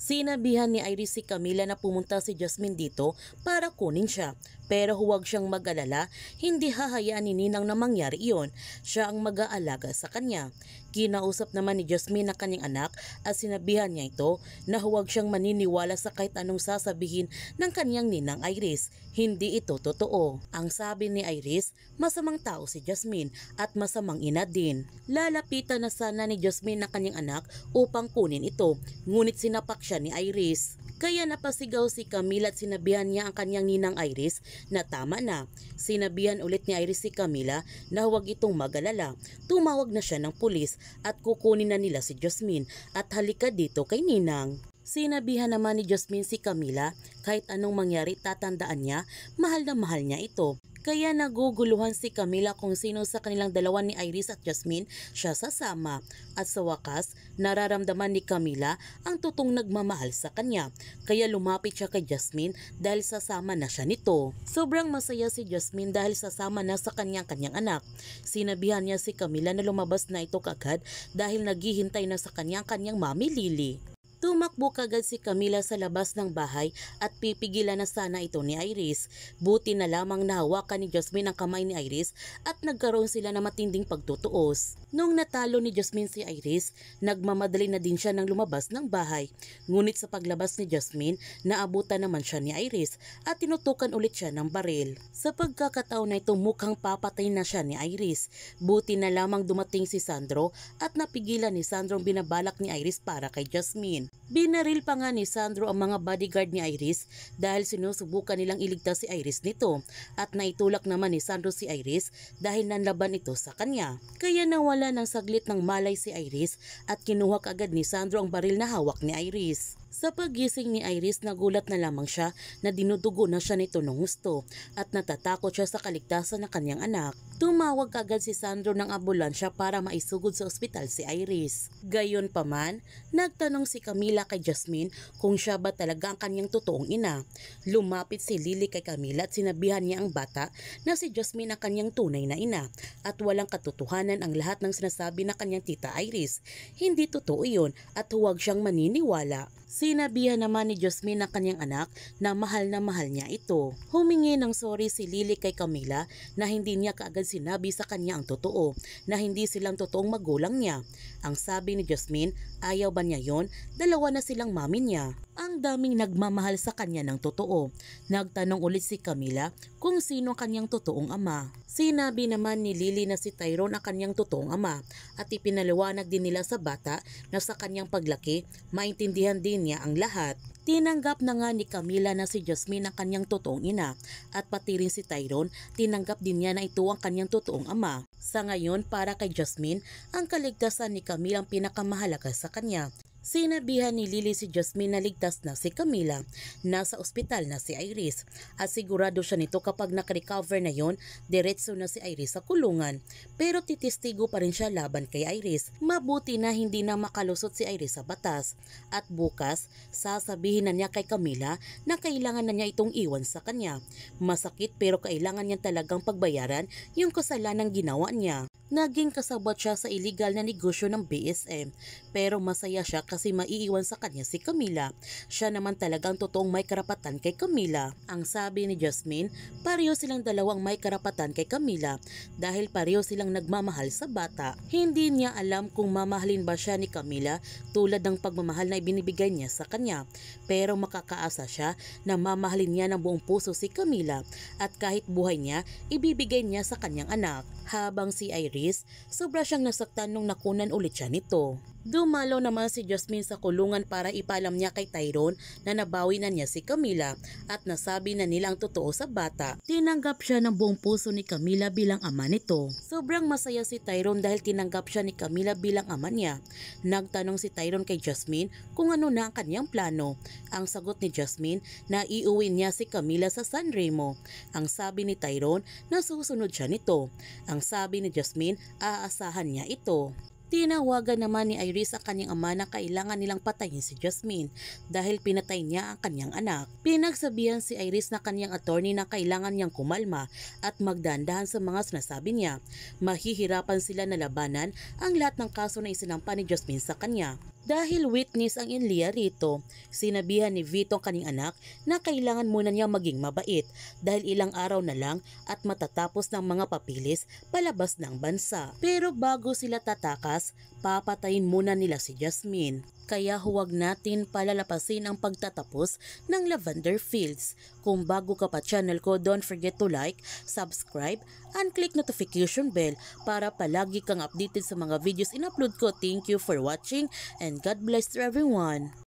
Sinabihan ni Iris si Camila na pumunta si Jasmine dito para kunin siya. Pero huwag siyang mag-alala, hindi hahayaan ni Ninang na mangyari iyon. Siya ang mag-aalaga sa kanya. Kinausap naman ni Jasmine ang kanyang anak at sinabihan niya ito na huwag siyang maniniwala sa kahit anong sasabihin ng kanyang ninang Iris. Hindi ito totoo. Ang sabi ni Iris, masamang tao si Jasmine at masamang ina din. Lalapitan na sana ni Jasmine ang kanyang anak upang kunin ito, ngunit sinapak siya ni Iris. Kaya napasigaw si Camila at sinabihan niya ang kanyang ninang Iris na tama na. Sinabihan ulit ni Iris si Camila na huwag itong mag-alala. Tumawag na siya ng pulis at kukunin na nila si Jasmine at halika dito kay Ninang. Sinabihan naman ni Jasmine si Camila kahit anong mangyari tatandaan niya, mahal na mahal niya ito. Kaya naguguluhan si Camila kung sino sa kanilang dalawa ni Iris at Jasmine siya sasama. At sa wakas, nararamdaman ni Camila ang totoong nagmamahal sa kanya. Kaya lumapit siya kay Jasmine dahil sasama na siya nito. Sobrang masaya si Jasmine dahil sasama na sa kanyang anak. Sinabihan niya si Camila na lumabas na ito kagad dahil naghihintay na sa kanyang mami Lily. Tumakbo kagad si Camila sa labas ng bahay at pipigilan na sana ito ni Iris. Buti na lamang nahawakan ni Jasmine ang kamay ni Iris at nagkaroon sila ng matinding pagtutuos. Nung natalo ni Jasmine si Iris, nagmamadali na din siya ng lumabas ng bahay. Ngunit sa paglabas ni Jasmine, naabutan naman siya ni Iris at tinutukan ulit siya ng baril. Sa pagkakataon na ito mukhang papatay na siya ni Iris. Buti na lamang dumating si Sandro at napigilan ni Sandro ang binabalak ni Iris para kay Jasmine. Binaril pa nga ni Sandro ang mga bodyguard ni Iris dahil sinusubukan nilang iligtas si Iris nito at naitulak naman ni Sandro si Iris dahil nanlaban ito sa kanya. Kaya nawala ng saglit ng malay si Iris at kinuha kagad ni Sandro ang baril na hawak ni Iris. Sa paggising ni Iris, nagulat na lamang siya na dinudugo na siya nito ng husto at natatakot siya sa kaligtasan ng kanyang anak. Tumawag kagad si Sandro ng ambulansya para maisugod sa ospital si Iris. Gayon pa man, nagtanong si Camila kay Jasmine kung siya ba talaga ang kanyang totoong ina. Lumapit si Lily kay Camila at sinabihan niya ang bata na si Jasmine ang kanyang tunay na ina at walang katotohanan ang lahat ng sinasabi na kanyang tita Iris. Hindi totoo iyon at huwag siyang maniniwala. Sinabihan naman ni Jasmine ang kanyang anak na mahal niya ito. Humingi ng sorry si Lily kay Camila na hindi niya kaagad sinabi sa kanya ang totoo, na hindi silang totoong magulang niya. Ang sabi ni Jasmine, ayaw ba niya yon? Dalawa na silang mami niya. Ang daming nagmamahal sa kanya ng totoo. Nagtanong ulit si Camila kung sino ang kanyang totoong ama. Sinabi naman ni Lily na si Tyrone ang kanyang totoong ama at ipinaliwanag din nila sa bata na sa kanyang paglaki, maintindihan din niya ang lahat. Tinanggap na nga ni Camila na si Jasmine ang kanyang totoong ina at pati rin si Tyrone, tinanggap din niya na ito ang kanyang totoong ama. Sa ngayon, para kay Jasmine, ang kaligtasan ni Camila ang pinakamahalaga sa kanya. Sinabihan ni Lily si Jasmine na ligtas na si Camila, nasa ospital na si Iris at sigurado siya nito kapag nakarecover na yon, diretso na si Iris sa kulungan. Pero titistigo pa rin siya laban kay Iris. Mabuti na hindi na makalusot si Iris sa batas at bukas sasabihin na niya kay Camila na kailangan na niya itong iwan sa kanya. Masakit pero kailangan niya talagang pagbayaran yung kasalanang ginawa niya. Naging kasabot siya sa illegal na negosyo ng BSM pero masaya siya kasi maiiwan sa kanya si Camila. Siya naman talagang totoong may karapatan kay Camila. Ang sabi ni Jasmine, pareho silang dalawang may karapatan kay Camila dahil pareho silang nagmamahal sa bata. Hindi niya alam kung mamahalin ba siya ni Camila tulad ng pagmamahal na ibinibigay niya sa kanya. Pero makakaasa siya na mamahalin niya ng buong puso si Camila at kahit buhay niya, ibibigay niya sa kanyang anak. Habang si Iris, sobra siyang nasaktan nung nakunan ulit siya nito. Dumalo naman si Jasmine sa kulungan para ipalam niya kay Tyrone na nabawi na niya si Camila at nasabi na nila ang totoo sa bata. Tinanggap siya ng buong puso ni Camila bilang ama nito. Sobrang masaya si Tyrone dahil tinanggap siya ni Camila bilang ama niya. Nagtanong si Tyrone kay Jasmine kung ano na ang kanyang plano. Ang sagot ni Jasmine na iuwi niya si Camila sa San Remo. Ang sabi ni Tyrone na susunod siya nito. Ang sabi ni Jasmine, aasahan niya ito. Tinawagan naman ni Iris ang kanyang ama na kailangan nilang patayin si Jasmine dahil pinatay niya ang kanyang anak. Pinagsabihan si Iris na kanyang attorney na kailangan niyang kumalma at magdandahan sa mga sinasabi niya. Mahihirapan sila na labanan ang lahat ng kaso na isinampa ni Jasmine sa kanya. Dahil witness ang Inlia rito, sinabihan ni Vito ang kanyang anak na kailangan muna niya maging mabait dahil ilang araw na lang at matatapos ng mga papilis palabas ng bansa. Pero bago sila tatakas, papatayin muna nila si Jasmine. Kaya huwag natin palalapasin ang pagtatapos ng Lavender Fields. Kung bago ka pa channel ko, don't forget to like, subscribe, and click notification bell para palagi kang updated sa mga videos in-upload ko. Thank you for watching and God bless to everyone.